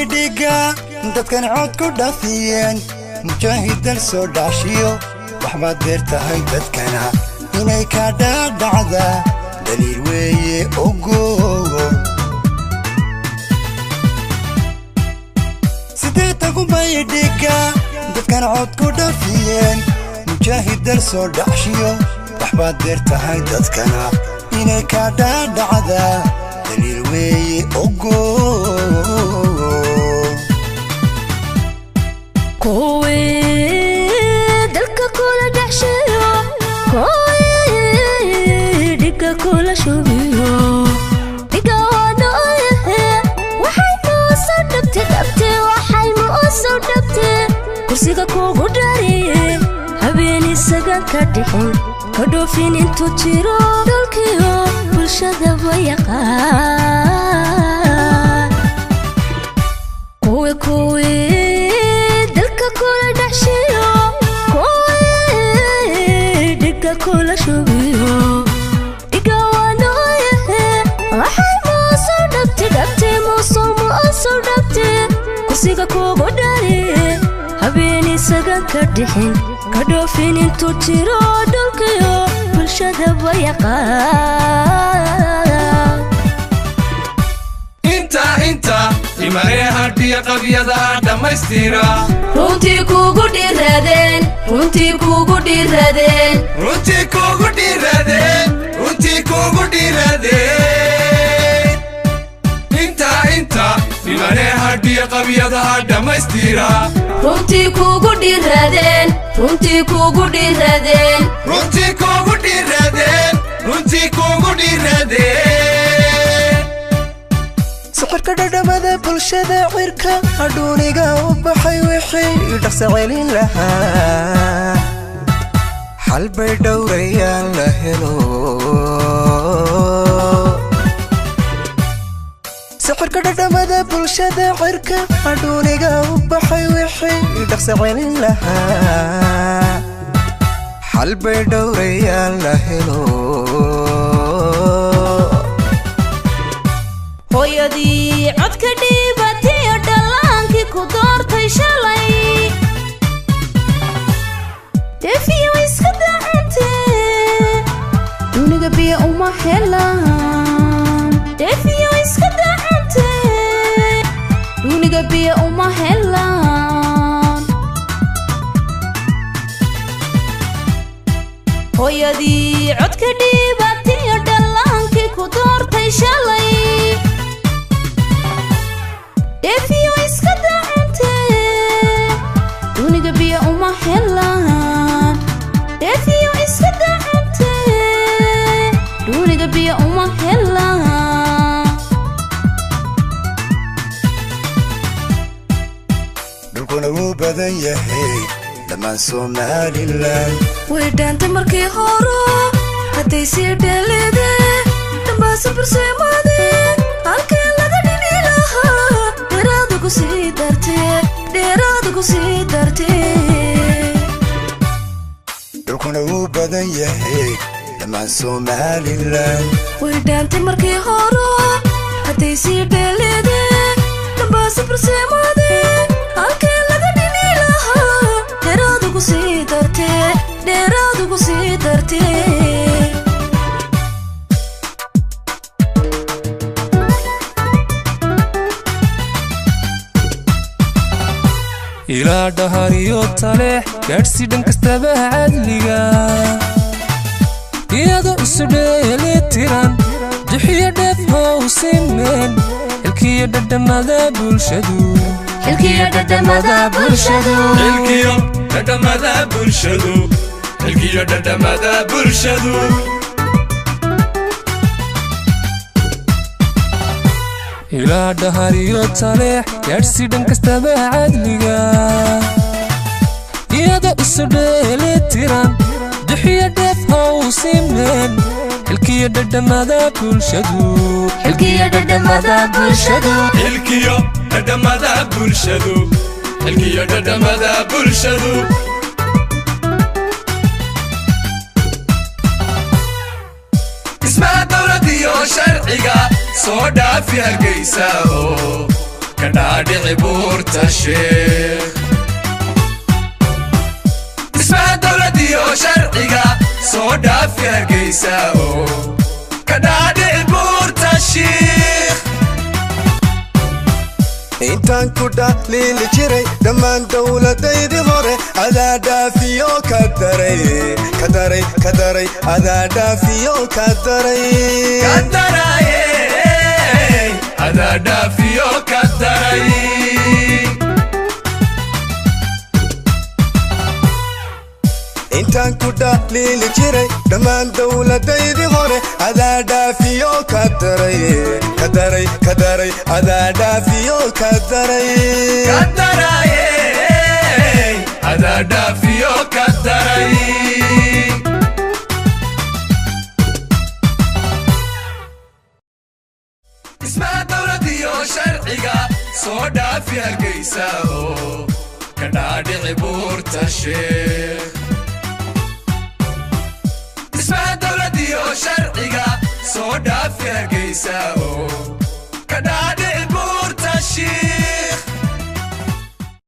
بايديقا dadkan cod ku dhafiyeen mujaahidan soo dhaashiyo waxba deertahay dadkana inay ka dhacda daliil weeye ogo sideeta ku baydhiga dadkan cod ku dhafiyeen mujaahidan soo dhaashiyo waxba deertahay dadkana inay ka dhacda daliil weeye ogo كل شوبيو دقانا وحي موسو دبتي دبتي وحي موسو دبتي كرسيكا كوغو داري هبيني ساقان كادحين كدوفين انتو تيرو دولكيو بلشادة ويقان كوي دلكا كل دحشيو كوي دقا كل شوبيو كرسيكا كوغو داري هبيني ساقان كادحين كدوفين انتو تيرو دولكيو بلشادة ويقان انت لمريها دي قبيضة دمستيرا رونتي كوغو ديرادين رونتي كوغو ديرادين رونتي كوغو ديرادين رونتي كوغو ديرادين انت لمريها دي قبيضة دمستيرا رونتي كوغو ديرادين رونتي كوغو ديرادين رونتي كوغو ديرادين رونتي كوغو ديرادين سقرك ددمدا بلشدا عيركا ادونيغا وبخاي وخي دخسعيلين لها حل بي دوريان لهلو سقرك ددمدا بلشدا عيركا ادونيغا وبخاي وخي دخسعيلين لها حل بي دوريان لهلو hooyadii codka dhiibatiyo dhallaankii ku doortay shalay deefiyo iska dacantee duniga biyo uma helaan deefiyo iska dacantee duniga biyo uma helaan hooyadii codka dhiibatiyo dhallaankii ku doortay shalay deefiyo iska dacantee duniga biyo uma helaan deefiyo iska dacantee duniga biyo uma helaan dhulkuna wuu badan yahay dhammaan Somaliland way dhaantay markii hore hadday sii dheeleedee dhambaasa barseemaadee halkee laga dhimi lahaa dheeraada ku sii dartee dheeraada ku sii dartee dhulkuna wuu badan yahay dhammaan Somaliland way dhaantay markii hore hadday sii dheeleedee dhambaasa barseemaadee halkee laga dhimi lahaa dheeraada ku sii dartee dheeraada ku sii dartee إلى دهاريو تالح كارسي دنكستبه عدليغا إيادو إسوديلي تيران دحية دفهو سيمين الكية ددمادا بولشدو الكية ددمادا بولشدو الكية ددمادا بولشدو الكية ددمادا بولشدو إلى دهاريو تالح كارسي دنكستبه عدليغا إيادو إسوديلي تيران دحية دفهو سيمين الكية ددمادا بولشدو الكية ددمادا بولشدو الكية ددمادا بولشدو الكية ددمادا بولشدو اسمها دولة ديو شرعيقا صودا في هالقيساو كنادي بورت الشيخ اسمها دولتي وشرعية صودا في هرقيسة كنادي بورت الشيخ intaan ku dhaliili jiray dhammaan dowladaydi hore adaa dhaafiyo ka daray adaa dhaafiyo ka daray adaa dhaafiyo ka daray intaan ku dhaliili jiray dhammaan dowladaydi hore adaa dhaafiyo ka daray adaa dhaafiyo ka daray adaa dhaafiyo ka daray اسمها دولتي وشرعية صودا في هرقيسة كنادي بورت الشيخ